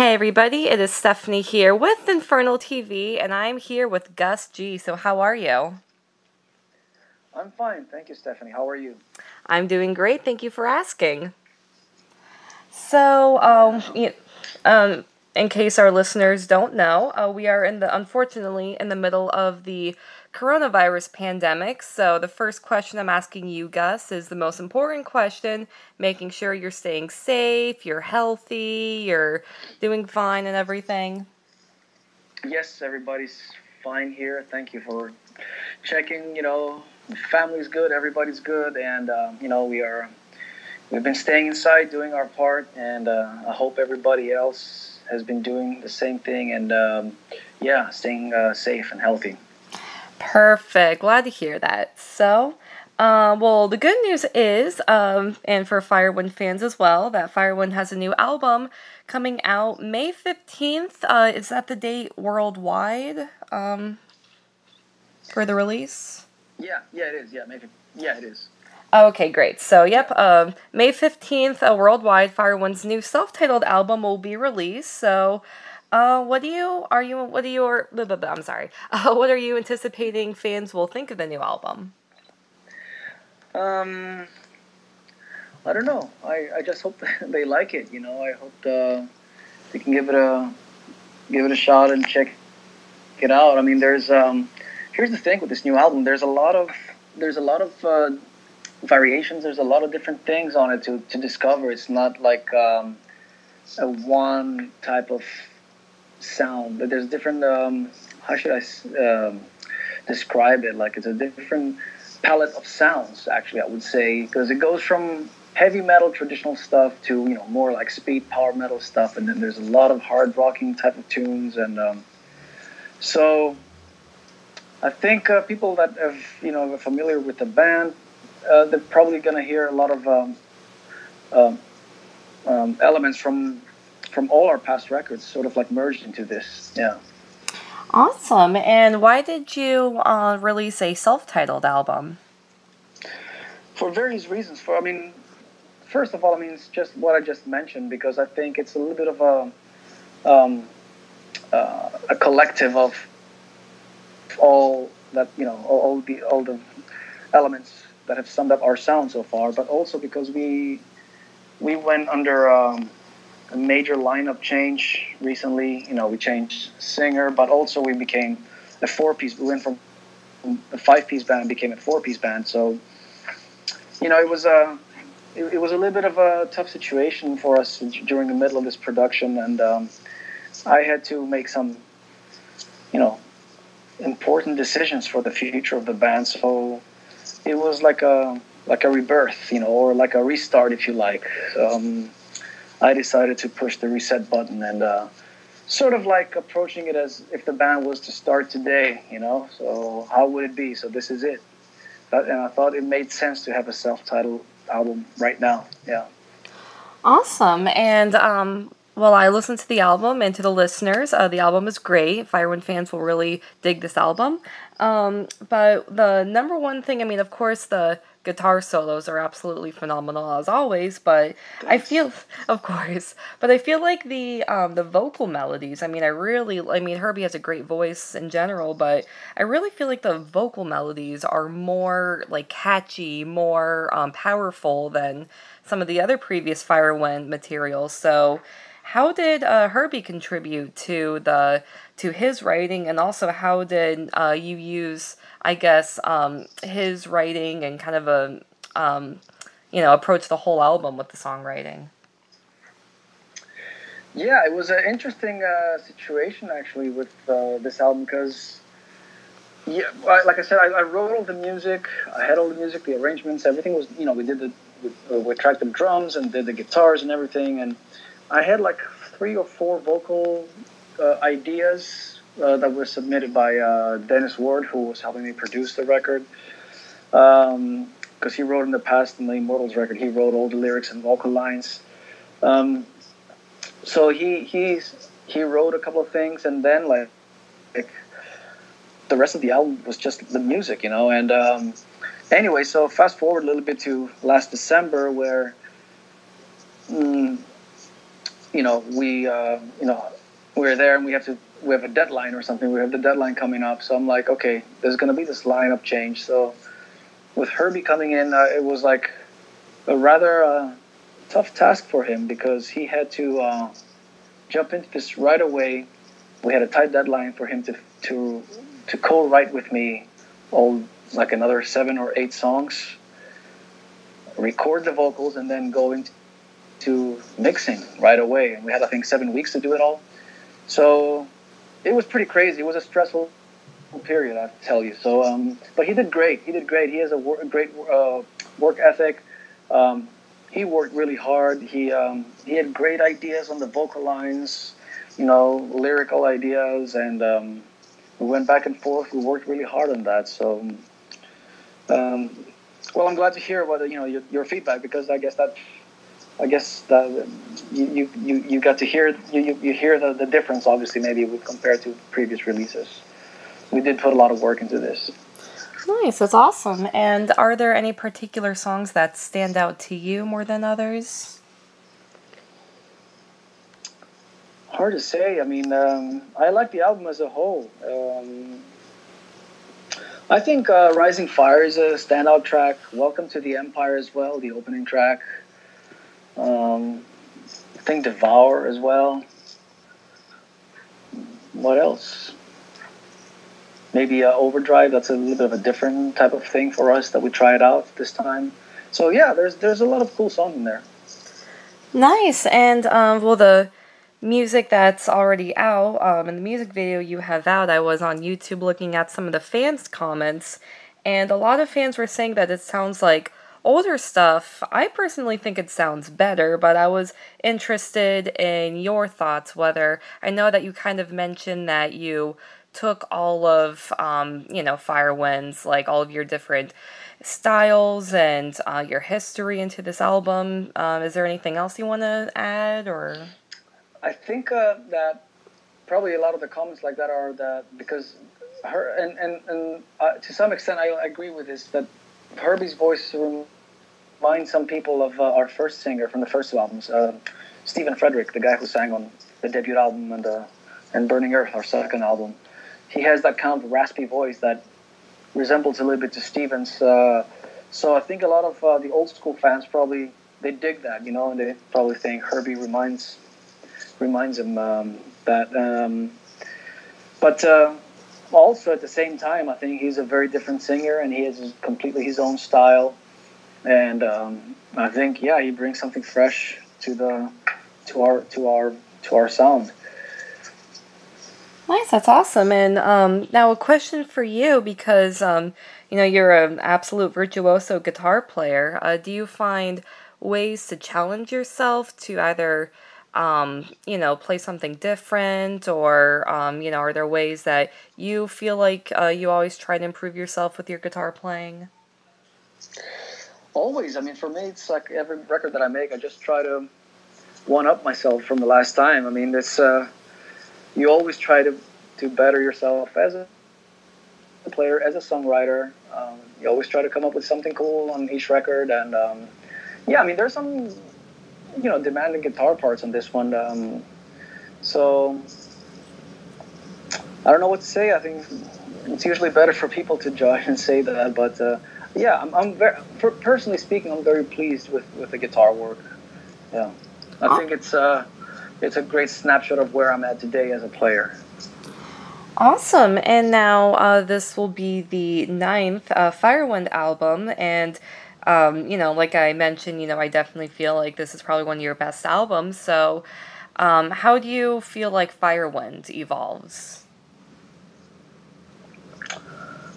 Hey everybody, it is Stephanie here with Infernal TV, and I'm here with Gus G. So how are you? I'm fine, thank you, Stephanie. How are you? I'm doing great, thank you for asking. So, in case our listeners don't know, we are unfortunately in the middle of the coronavirus pandemic. So the first question I'm asking you, Gus, is the most important question, making sure you're staying safe, you're healthy, you're doing fine and everything. Yes, everybody's fine here. Thank you for checking. Family's good, everybody's good, and we've been staying inside, doing our part, and I hope everybody else has been doing the same thing, and staying safe and healthy. Perfect. Glad to hear that. So, the good news is, and for Firewind fans as well, that Firewind has a new album coming out May 15th. Is that the date worldwide for the release? Yeah, it is. Yeah, maybe. Yeah, it is. Okay, great. So, yep, May 15th, worldwide, Firewind's new self-titled album will be released. So, what are you anticipating fans will think of the new album? I don't know. I just hope they like it. I hope they can give it a shot and check it out. I mean, here's the thing with this new album. There's a lot of variations. There's a lot of different things on it to discover. It's not like a one type of sound. But there's different. How should I describe it? Like it's a different palette of sounds. Actually, I would say, because it goes from heavy metal traditional stuff to more like speed power metal stuff, and then there's a lot of hard rocking type of tunes, and so I think people that are familiar with the band, they're probably gonna hear a lot of elements from all our past records, sort of like merged into this. Yeah. Awesome. And why did you release a self-titled album? For various reasons. First of all, it's just what I just mentioned, because I think it's a little bit of a collective of all that all the elements that have summed up our sound so far, but also because we went under a major lineup change recently. We changed singer, but also we became a 4-piece. We went from a 5-piece band, became a 4-piece band. So it was a little bit of a tough situation for us during the middle of this production, and I had to make some important decisions for the future of the band. So it was like a rebirth, or like a restart, if you like. I decided to push the reset button and sort of like approaching it as if the band was to start today, So how would it be? So this is it. And I thought it made sense to have a self-titled album right now. Yeah. Awesome. And I listened to the album, and to the listeners, the album is great. Firewind fans will really dig this album. But the number one thing, of course, the guitar solos are absolutely phenomenal as always, but I feel like the vocal melodies, Herbie has a great voice in general, but I really feel like the vocal melodies are more like catchy, more powerful than some of the other previous Firewind materials. So how did Herbie contribute to his writing, and also how did you use, I guess, his writing and kind of approach the whole album with the songwriting? Yeah, it was an interesting situation actually with this album, because like I said, I wrote all the music, I had all the music, the arrangements, everything was, we did we tracked the drums and did the guitars and everything, and I had like 3 or 4 vocal ideas that were submitted by Dennis Ward, who was helping me produce the record. Because he wrote in the past, in the Immortals record, he wrote all the lyrics and vocal lines. So he wrote a couple of things, and then like the rest of the album was just the music, And anyway, so fast forward a little bit to last December, where we're there and we have a deadline or something. We have the deadline coming up. So I'm like, okay, there's going to be this lineup change. So with Herbie coming in, it was like a rather tough task for him because he had to jump into this right away. We had a tight deadline for him to co-write with me all like another 7 or 8 songs, record the vocals, and then go into mixing right away. And we had, I think, 7 weeks to do it all. So it was pretty crazy. It was a stressful period, I have to tell you. So, but he did great. He has a great work ethic. He worked really hard. He had great ideas on the vocal lines, lyrical ideas, and we went back and forth. We worked really hard on that. So, well, I'm glad to hear about your feedback, because I guess that you got to hear you hear the difference, obviously, maybe compared to previous releases. We did put a lot of work into this. Nice, that's awesome. And are there any particular songs that stand out to you more than others? Hard to say. I mean, I like the album as a whole. I think Rising Fire is a standout track. Welcome to the Empire as well, the opening track. I think Devour as well. What else? Maybe Overdrive. That's a little bit of a different type of thing for us that we tried out this time. So yeah, there's a lot of cool songs in there. Nice. And well, the music that's already out, and the music video you have out, I was on YouTube looking at some of the fans' comments, and a lot of fans were saying that it sounds like older stuff. I personally think it sounds better, but I was interested in your thoughts, whether, I know that you kind of mentioned that you took all of, Firewind's, like all of your different styles and your history into this album. Is there anything else you want to add, or? I think that probably a lot of the comments like that are that because her and to some extent I agree with this, that Herbie's voice reminds some people of our first singer from the first two albums, Stephen Frederick, the guy who sang on the debut album and Burning Earth, our second album. He has that kind of raspy voice that resembles a little bit to Stephen's. So I think a lot of the old school fans probably, they dig that, and they probably think Herbie reminds him that. But also at the same time, I think he's a very different singer, and he has completely his own style. And I think, he brings something fresh to our sound. Nice, that's awesome. And now a question for you, because you're an absolute virtuoso guitar player. Do you find ways to challenge yourself to either play something different, or are there ways that you feel like you always try to improve yourself with your guitar playing? Always. I mean, for me, it's like every record that I make, I just try to one-up myself from the last time. I mean, it's you always try to better yourself as a player, as a songwriter. You always try to come up with something cool on each record, and I mean, there's some demanding guitar parts on this one. So I don't know what to say. I think it's usually better for people to judge and say that, but I'm very, personally speaking, I'm very pleased with the guitar work. Yeah, I think it's a great snapshot of where I'm at today as a player. Awesome. And now this will be the 9th Firewind album, and like I mentioned, I definitely feel like this is probably one of your best albums. So how do you feel like Firewind evolves?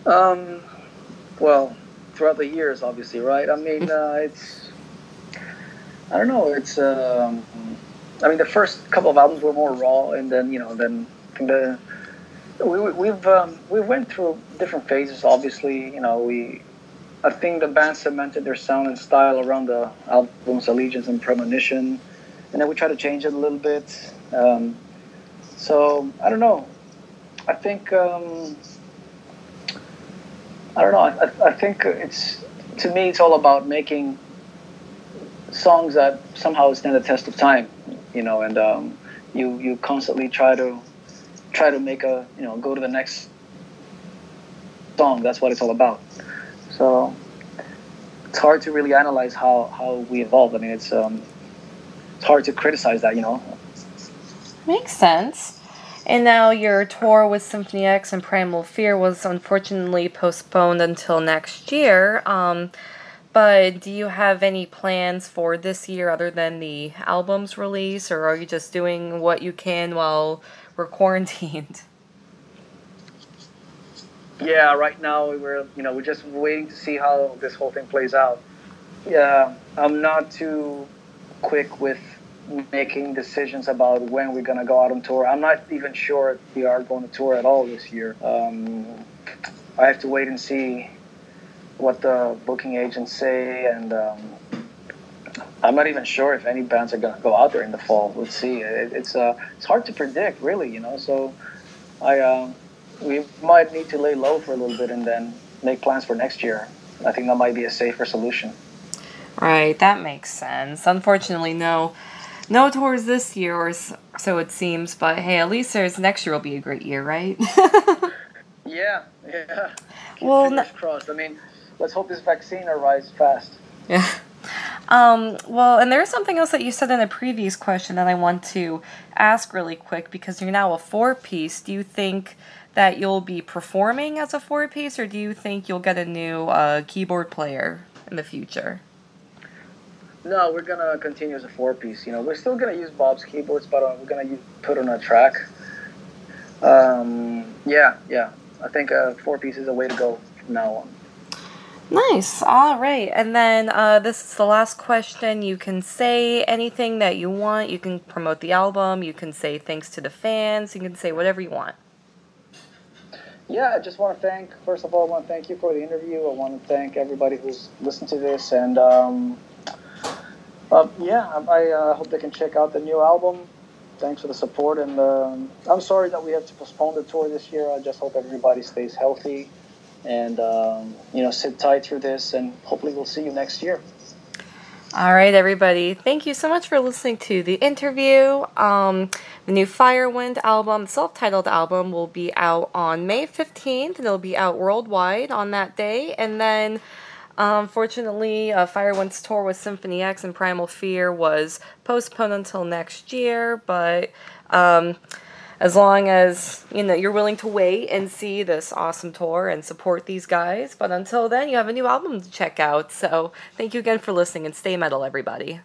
Well, throughout the years, obviously, right? I mean, it's, I don't know, it's, I mean, the first couple of albums were more raw, and then, we went through different phases, obviously. I think the band cemented their sound and style around the albums Allegiance and Premonition, and then we tried to change it a little bit. So I don't know. I think I don't know. I think to me it's all about making songs that somehow stand the test of time. you know, and you constantly try to make go to the next song. That's what it's all about. So it's hard to really analyze how we evolve. I mean, it's hard to criticize that, you know. Makes sense. And now your tour with Symphony X and Primal Fear was unfortunately postponed until next year. But do you have any plans for this year other than the album's release, or are you just doing what you can while we're quarantined? Yeah, right now we're just waiting to see how this whole thing plays out. Yeah, I'm not too quick with making decisions about when we're gonna go out on tour. I'm not even sure if we are going to tour at all this year. I have to wait and see what the booking agents say, and I'm not even sure if any bands are gonna go out there in the fall. Let's see. It's hard to predict, really, you know. So we might need to lay low for a little bit and then make plans for next year. I think that might be a safer solution. Right, that makes sense. Unfortunately, no tours this year, or so it seems. But hey, at least next year will be a great year, right? Yeah. Well, fingers crossed. I mean, let's hope this vaccine arrives fast. Yeah. Well, and there's something else that you said in a previous question that I want to ask really quick, because you're now a 4-piece. Do you think that you'll be performing as a 4-piece, or do you think you'll get a new keyboard player in the future? No, we're gonna continue as a 4-piece. You know, we're still gonna use Bob's keyboards, but we're gonna put on a track. Yeah. I think a 4-piece is a way to go from now on. Nice. All right. And then this is the last question. You can say anything that you want. You can promote the album. You can say thanks to the fans. You can say whatever you want. Yeah, I just want to first of all, I want to thank you for the interview. I want to thank everybody who's listened to this. And I hope they can check out the new album. Thanks for the support. And I'm sorry that we have to postpone the tour this year. I just hope everybody stays healthy and, sit tight through this. And hopefully we'll see you next year. All right, everybody. Thank you so much for listening to the interview. The new Firewind album, self-titled album, will be out on May 15th, and it'll be out worldwide on that day. And then, unfortunately, Firewind's tour with Symphony X and Primal Fear was postponed until next year, but as long as, you're willing to wait and see this awesome tour and support these guys. But until then, you have a new album to check out. So thank you again for listening, and stay metal, everybody.